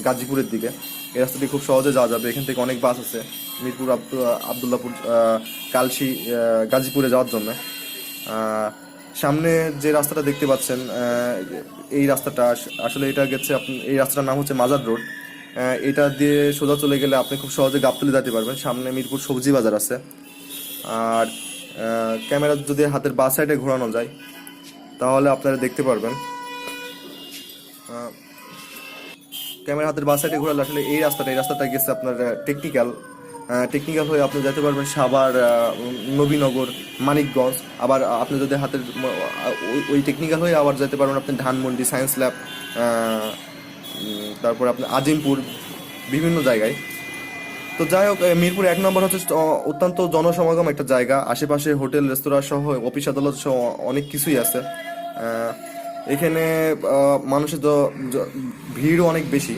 গাজীপুরের দিকে। এই রাস্তাটি খুব সহজে যাওয়া যাবে, এখান থেকে অনেক বাস আছে মিরপুর আবদুল্লাপুর, কালশি, গাজীপুরে যাওয়ার জন্য। সামনে যে রাস্তাটা দেখতে পাচ্ছেন, এই রাস্তাটা আসলে এটা গেছে, আপনি এই রাস্তাটার নাম হচ্ছে মাজার রোড। এটা দিয়ে সোজা চলে গেলে আপনি খুব সহজে গাবতলী যেতে পারবেন। সামনে মিরপুর সবজি বাজার আছে। আর ক্যামেরা যদি হাতের বাঁ সাইডে ঘোরানো যায় তাহলে আপনারা দেখতে পারবেন। ক্যামেরা হাতের বাঁ সাইডে ঘোরালে আসলে এই রাস্তাটা গেছে আপনার টেকনিক্যাল। টেকনিক্যাল হয়ে আপনি যেতে পারবেন সাভার, নবীনগর, মানিকগঞ্জ। আবার আপনি যদি হাতের ওই টেকনিক্যাল হয়ে আবার যেতে পারবেন আপনি ধানমন্ডি, সায়েন্স ল্যাব, তারপর আপনি আজিমপুর, বিভিন্ন জায়গায়। তো যাই হোক, মিরপুর 1 নম্বর হচ্ছে অত্যন্ত জনসমাগম একটা জায়গা। আশেপাশে হোটেল, রেস্তোরাঁ সহ অফিস আদালত সহ অনেক কিছুই আছে। এখানে মানুষের ভিড়ও অনেক বেশি।